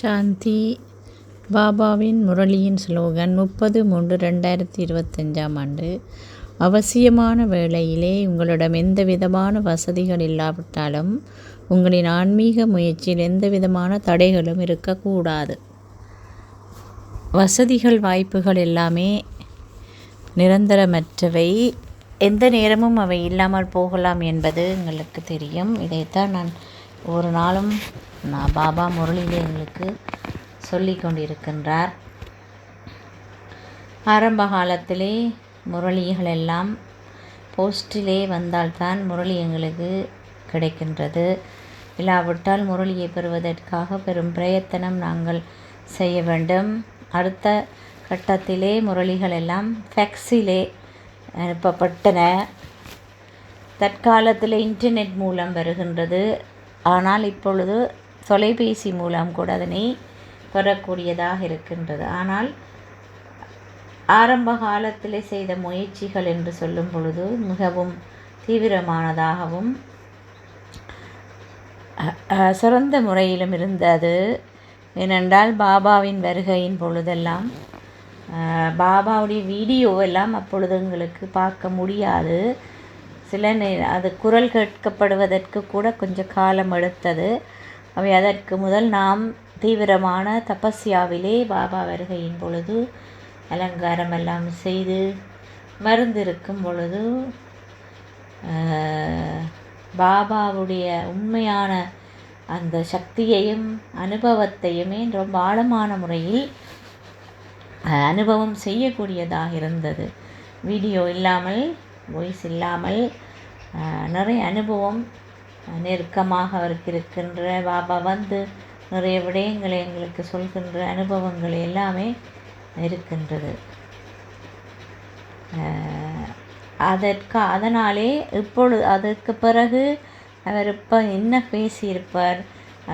சாந்தி. பாபாவின் முரளியின் ஸ்லோகன் 30/3/2025 அவசியமான வேளையிலே உங்களிடம் எந்தவிதமான வசதிகள் இல்லாவிட்டாலும் உங்களின் ஆன்மீக முயற்சியில் எந்தவிதமான தடைகளும் இருக்கக்கூடாது. வசதிகள் வாய்ப்புகள் எல்லாமே நிரந்தரமற்றவை, எந்த நேரமும் அவை இல்லாமல் போகலாம் என்பது எங்களுக்கு தெரியும். இதைத்தான் நான் ஒரு நாளும் பாபா முரளியிலே எங்களுக்கு சொல்லி கொண்டிருக்கின்றார். ஆரம்ப காலத்திலே முரளிகள் எல்லாம் போஸ்டிலே வந்தால்தான் முரளி எங்களுக்கு கிடைக்கின்றது. இல்லாவிட்டால் முரளியை பெறுவதற்காக பெரும் பிரயத்தனம் நாங்கள் செய்ய வேண்டும். அடுத்த கட்டத்திலே முரளிகள் எல்லாம் ஃபேக்ஸிலே அனுப்பப்பட்டன. தற்காலத்தில் இன்டர்நெட் மூலம் வருகின்றது. ஆனால் இப்பொழுது தொலைபேசி மூலம் கூட அதனை பெறக்கூடியதாக இருக்கின்றது. ஆனால் ஆரம்ப காலத்திலே செய்த முயற்சிகள் என்று சொல்லும் பொழுது மிகவும் தீவிரமானதாகவும் சிறந்த முறையிலும் இருந்தது. ஏனென்றால் பாபாவின் வருகையின் பொழுதெல்லாம் பாபாவுடைய வீடியோவெல்லாம் அப்பொழுது எங்களுக்கு பார்க்க முடியாது. சில அது குரல் கேட்கப்படுவதற்கு கூட கொஞ்சம் காலம் எடுத்தது. அவை அதற்கு முதல் நாம் தீவிரமான தபஸ்யாவிலே பாபா வருகையின் பொழுது அலங்காரம் எல்லாம் செய்து மருந்திருக்கும் பொழுது பாபாவுடைய உண்மையான அந்த சக்தியையும் அனுபவத்தையுமே ரொம்ப ஆழமான முறையில் அனுபவம் செய்யக்கூடியதாக இருந்தது. வீடியோ இல்லாமல், வாய்ஸ் இல்லாமல் நிறைய அனுபவம் நெருக்கமாக அவருக்கு இருக்கின்ற பாபா வந்து நிறைய விடயங்களை எங்களுக்கு சொல்கின்ற அனுபவங்கள் எல்லாமே இருக்கின்றது. அதனாலே இப்பொழுது அதற்கு பிறகு அவர் இப்போ என்ன பேசியிருப்பார்,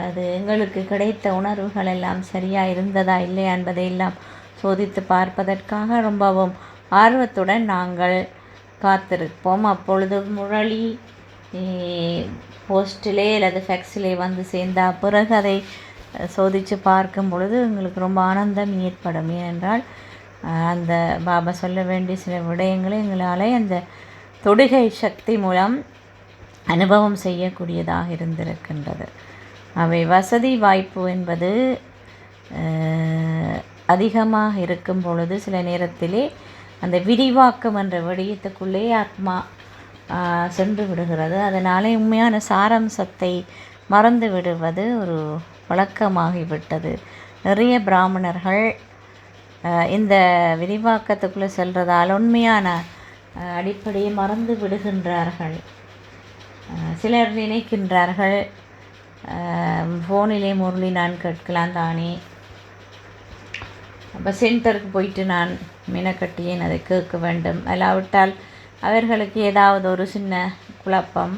அது எங்களுக்கு கிடைத்த உணர்வுகள் எல்லாம் சரியாக இருந்ததா இல்லையா என்பதையெல்லாம் சோதித்து பார்ப்பதற்காக ரொம்பவும் ஆர்வத்துடன் நாங்கள் காத்திருப்போம். அப்பொழுது முரளி போஸ்டிலே அல்லது ஃபேக்ஸிலே வந்து சேர்ந்த பிறகு அதை சோதித்து பார்க்கும் பொழுது எங்களுக்கு ரொம்ப ஆனந்தம் ஏற்படும். ஏனென்றால் அந்த பாபா சொல்ல வேண்டிய சில விடயங்களை எங்களால் அந்த தொடுகை சக்தி மூலம் அனுபவம் செய்யக்கூடியதாக இருந்திருக்கின்றது. அவை வசதி வாய்ப்பு என்பது அதிகமாக இருக்கும் பொழுது சில நேரத்திலே அந்த விரிவாக்கம் என்ற விடயத்துக்குள்ளே ஆத்மா சென்று விடுகிறது. அதனாலே உண்மையான சாராம்சத்தை மறந்து விடுவது ஒரு வழக்கமாகிவிட்டது. நிறைய பிராமணர்கள் இந்த விரிவாக்கத்துக்குள்ளே செல்றதால் உண்மையான அடிப்படையை மறந்து விடுகின்றார்கள். சிலர் நினைக்கின்றார்கள், ஃபோனிலே முரளி நான் கேட்கலாம் தானே, அப்போ சென்டருக்கு போயிட்டு நான் மினக்கட்டியேன் அதை கேட்க வேண்டும், அல்லாவிட்டால் அவர்களுக்கு ஏதாவது ஒரு சின்ன குழப்பம்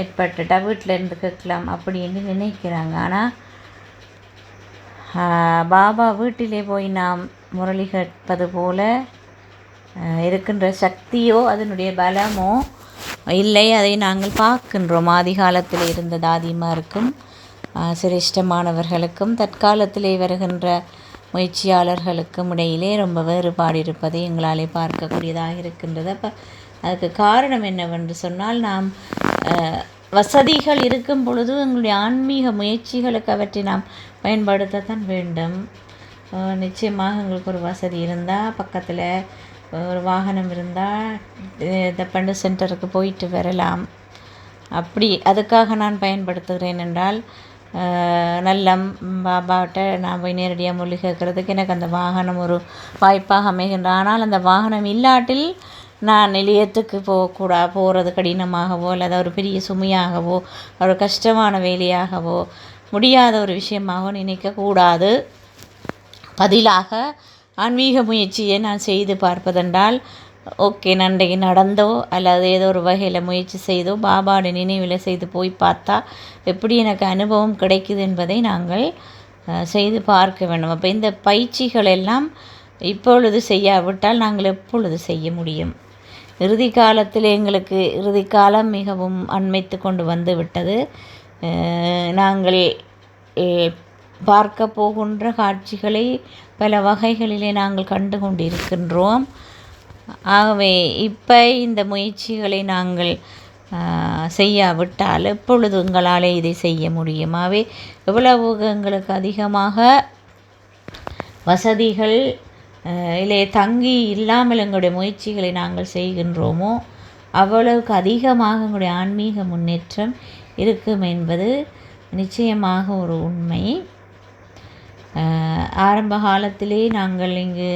ஏற்பட்டுட்டா வீட்டிலேருந்து கேட்கலாம் அப்படின்னு நினைக்கிறாங்க. ஆனால் பாபா வீட்டிலே போய் நாம் முரளி கேட்பது போல இருக்கின்ற சக்தியோ அதனுடைய பலமோ இல்லை. அதை நாங்கள் பார்க்கின்றோம். ஆதி காலத்தில் இருந்த தாதிமாருக்கும் சிரேஷ்டமானவர்களுக்கும் தற்காலத்திலே வருகின்ற முயற்சியாளர்களுக்கும் இடையிலே ரொம்ப வேறுபாடு இருப்பதை எங்களாலே பார்க்கக்கூடியதாக இருக்கின்றது. அப்போ அதுக்கு காரணம் என்னவென்று சொன்னால், நாம் வசதிகள் இருக்கும் பொழுது எங்களுடைய ஆன்மீக முயற்சிகளுக்கு அவற்றை நாம் பயன்படுத்தத்தான் வேண்டும். நிச்சயமாக எங்களுக்கு ஒரு வசதி இருந்தால், பக்கத்தில் ஒரு வாகனம் இருந்தால் இந்த பண்டு சென்டருக்கு போயிட்டு வரலாம். அப்படி அதுக்காக நான் பயன்படுத்துகிறேன் என்றால், நல்ல பாபாட்ட நான் போய் நேரடியாக மொழி கேட்குறதுக்கு எனக்கு அந்த வாகனம் ஒரு வாய்ப்பாக அமைகின்ற. ஆனால் அந்த வாகனம் இல்லாட்டில் நான் நிலையத்துக்கு போகிறது கடினமாகவோ அல்லது ஒரு பெரிய சுமையாகவோ ஒரு கஷ்டமான வேலையாகவோ முடியாத ஒரு விஷயமாகவோ நினைக்கக்கூடாது. பதிலாக ஆன்மீக முயற்சியை நான் செய்து பார்ப்பதென்றால், ஓகே, நன்றைக்கு நடந்தோ அல்லது ஏதோ ஒரு வகையில் முயற்சி செய்தோ பாபாவோட நினைவில் செய்து போய் பார்த்தா எப்படி எனக்கு அனுபவம் கிடைக்குது என்பதை நாங்கள் செய்து பார்க்க வேண்டும். அப்போ இந்த பயிற்சிகள் எல்லாம் இப்பொழுது செய்யாவிட்டால் நாங்கள் எப்பொழுது செய்ய முடியும்? இறுதி காலத்தில் எங்களுக்கு இறுதி காலம் மிகவும் அண்மைத்து கொண்டு வந்து விட்டது. நாங்கள் பார்க்க போகின்ற காட்சிகளை பல வகைகளிலே நாங்கள் கண்டு கொண்டிருக்கின்றோம். ஆகவே இப்போ இந்த முயற்சிகளை நாங்கள் செய்யாவிட்டால் எப்பொழுது எங்களால் இதை செய்ய முடியுமாவே எவ்வளவு எங்களுக்கு அதிகமாக வசதிகள் இல்லை தங்கி இல்லாமல் எங்களுடைய முயற்சிகளை நாங்கள் செய்கின்றோமோ அவ்வளவுக்கு அதிகமாக எங்களுடைய ஆன்மீக முன்னேற்றம் இருக்கும் என்பது நிச்சயமாக ஒரு உண்மை. ஆரம்ப காலத்திலே நாங்கள் இங்கு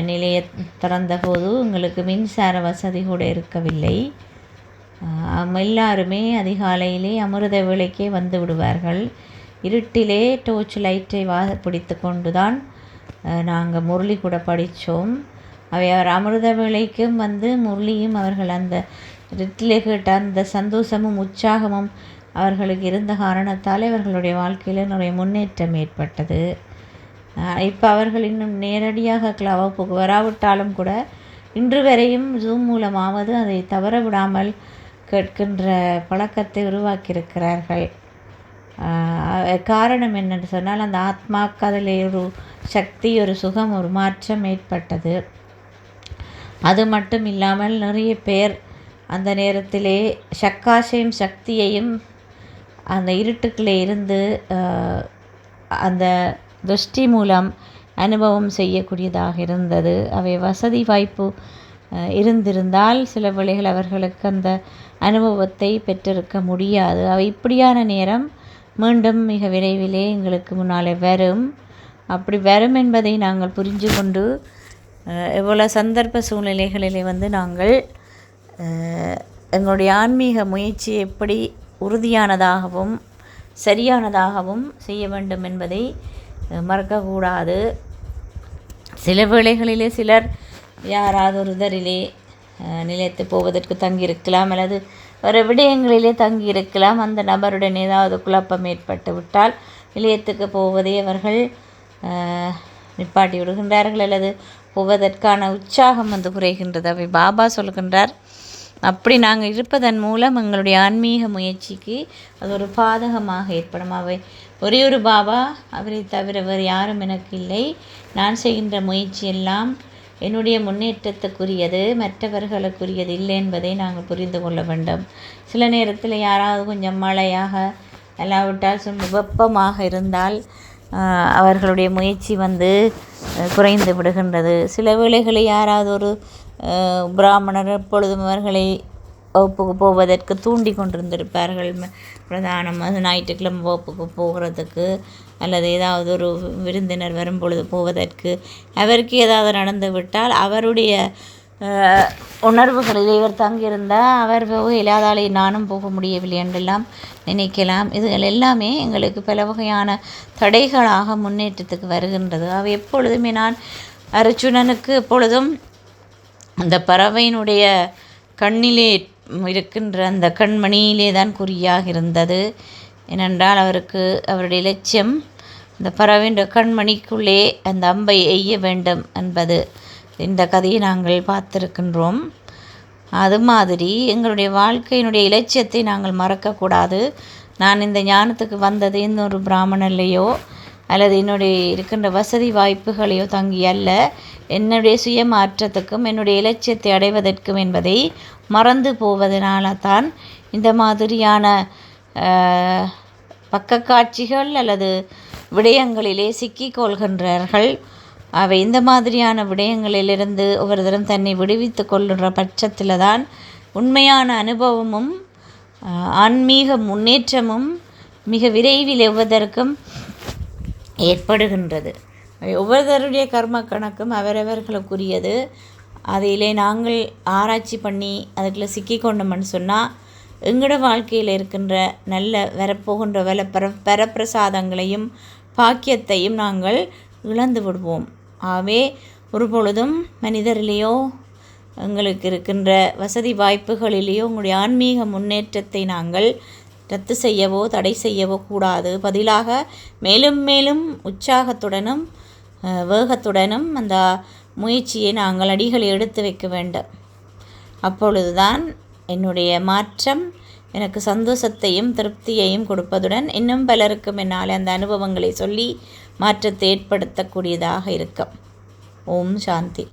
நிலைய திறந்தபோது எங்களுக்கு மின்சார வசதி கூட இருக்கவில்லை. எல்லாருமே அதிகாலையிலே அமிர்த வேளைக்கே வந்து விடுவார்கள். இருட்டிலே டோர்ச் லைட்டை பிடித்து கொண்டு தான் நாங்கள் முரளி கூட படித்தோம். அவர் அமிர்த வேளைக்கும் வந்து முரளியும் அவர்கள் அந்த இருட்டிலே கேட்ட அந்த சந்தோஷமும் உற்சாகமும் அவர்களுக்கு இருந்த காரணத்தால் அவர்களுடைய வாழ்க்கையில் நிறைய முன்னேற்றம் ஏற்பட்டது. இப்போ அவர்கள் இன்னும் நேரடியாக வகுப்புக்கு வராவிட்டாலும் கூட இன்று வரையும் ஜூம் மூலமாவது அதை தவற விடாமல் கேட்கின்ற பழக்கத்தை உருவாக்கியிருக்கிறார்கள். காரணம் என்னென்னு சொன்னால் அந்த ஆத்மாவுக்கு அதில் ஒரு சக்தி, ஒரு சுகம், ஒரு மாற்றம் ஏற்பட்டது. அது மட்டும் இல்லாமல் நிறைய பேர் அந்த நேரத்திலே சக்காசையும் சக்தியையும் அந்த இருட்டுக்குள்ளே இருந்து அந்த திருஷ்டி மூலம் அனுபவம் செய்யக்கூடியதாக இருந்தது. அவை வசதி வாய்ப்பு இருந்திருந்தால் சில வேளைகள் அவர்களுக்கு அந்த அனுபவத்தை பெற்றிருக்க முடியாது. அவை இப்படியான நேரம் மீண்டும் மிக விரைவிலே எங்களுக்கு முன்னாலே வரும். அப்படி வரும் என்பதை நாங்கள் புரிஞ்சு கொண்டு எவ்வளோ சந்தர்ப்ப சூழ்நிலைகளிலே வந்து நாங்கள் எங்களுடைய ஆன்மீக முயற்சி எப்படி உறுதியானதாகவும் சரியானதாகவும் செய்ய வேண்டும் என்பதை மறக்கக்கூடாது. சில வேளைகளிலே சிலர் யாராவது ஒரு இதரிலே நிலையத்து போவதற்கு தங்கியிருக்கலாம், அல்லது வேறு விடயங்களிலே தங்கியிருக்கலாம். அந்த நபருடன் ஏதாவது குழப்பம் ஏற்பட்டு விட்டால் நிலையத்துக்கு போவதை அவர்கள் நிப்பாட்டி விடுகின்றார்கள், அல்லது போவதற்கான உற்சாகம் வந்து குறைகின்றது. அவை பாபா சொல்கின்றார், அப்படி நாங்கள் இருப்பதன் மூலம் எங்களுடைய ஆன்மீக முயற்சிக்கு அது ஒரு பாதகமாக ஏற்படும். அவை ஒரே ஒரு பாபா, அவரை தவிர வேறு யாரும் எனக்கு இல்லை. நான் செய்கின்ற முயற்சி எல்லாம் என்னுடைய முன்னேற்றத்துக்குரியது, மற்றவர்களுக்குரியது இல்லை என்பதை நாங்கள் புரிந்து கொள்ள வேண்டும். சில நேரத்தில் யாராவது கொஞ்சம் மழையாக இல்லாவிட்டால் வெப்பமாக இருந்தால் அவர்களுடைய முயற்சி வந்து குறைந்து விடுகின்றது. சில வேளைகளில் யாராவது ஒரு பிராமணர் எப்பொழுதும் அவர்களை வகுப்புக்கு போவதற்கு தூண்டி கொண்டிருந்திருப்பார்கள். பிரதானமாக ஞாயிற்றுக்கிழமை வகுப்புக்கு போகிறதுக்கு, அல்லது ஏதாவது ஒரு விருந்தினர் வரும்பொழுது போவதற்கு. அவருக்கு ஏதாவது நடந்து விட்டால் அவருடைய உணர்வுகளில் இவர் தங்கியிருந்தால் அவர் போக இல்லாதாலே நானும் போக முடியவில்லை என்றெல்லாம் நினைக்கலாம். இதுகள் எல்லாமே எங்களுக்கு பல வகையான தடைகளாக முன்னேற்றத்துக்கு வருகின்றது. அவை எப்பொழுதுமே நான் அர்ஜுனனுக்கு எப்பொழுதும் அந்த பறவையினுடைய கண்ணிலே இருக்கின்ற அந்த கண்மணியிலே தான் குறியாக இருந்தது. ஏனென்றால் அவருடைய லட்சியம் அந்த பறவையின் கண்மணிக்குள்ளே அந்த அம்பை எய்ய வேண்டும் என்பது. இந்த கதையை நாங்கள் பார்த்திருக்கின்றோம். அது மாதிரி எங்களுடைய வாழ்க்கையினுடைய இலட்சியத்தை நாங்கள் மறக்கக்கூடாது. நான் இந்த ஞானத்துக்கு வந்தது இன்னொரு பிராமணர்லையோ அல்லது என்னுடைய இருக்கின்ற வசதி வாய்ப்புகளையோ தங்கி அல்ல, என்னுடைய சுயமாற்றத்துக்கும் என்னுடைய இலட்சியத்தை அடைவதற்கும் என்பதை மறந்து போவதனால தான் இந்த மாதிரியான பக்கக்காட்சிகள் அல்லது விடயங்களிலே சிக்கிக்கொள்கின்றார்கள். அவை இந்த மாதிரியான விடயங்களிலிருந்து ஒவ்வொரு தரம் தன்னை விடுவித்து கொள்கின்ற பட்சத்தில் தான் உண்மையான அனுபவமும் ஆன்மீக முன்னேற்றமும் மிக விரைவில் எவ்வதற்கும் ஏற்படுகின்றது. ஒவ்வொருத்தருடைய கர்ம கணக்கும் அவரவர்களுக்குரியது. அதிலே நாங்கள் ஆராய்ச்சி பண்ணி அதுக்குள்ளே சிக்கிக்கொண்டோம்னு சொன்னால் எங்களோட வாழ்க்கையில் இருக்கின்ற நல்ல வரப்போகின்ற வரப்பிரசாதங்களையும் பாக்கியத்தையும் நாங்கள் இழந்து விடுவோம். ஆகவே ஒரு பொழுதும் மனிதரிலேயோ எங்களுக்கு இருக்கின்ற வசதி வாய்ப்புகளிலேயோ உங்களுடைய ஆன்மீக முன்னேற்றத்தை நாங்கள் ரத்து செய்யவோ தடை செய்யவோ கூடாது. பதிலாக மேலும் மேலும் உற்சாகத்துடனும் வேகத்துடனும் அந்த முயற்சியை நாங்கள் அடிகளை எடுத்து வைக்க வேண்டும். அப்பொழுதுதான் என்னுடைய மாற்றம் எனக்கு சந்தோஷத்தையும் திருப்தியையும் கொடுப்பதுடன் இன்னும் பலருக்கும் என்னால் அந்த அனுபவங்களை சொல்லி மாற்றத்தை ஏற்படுத்தக்கூடியதாக இருக்கும். ஓம் சாந்தி.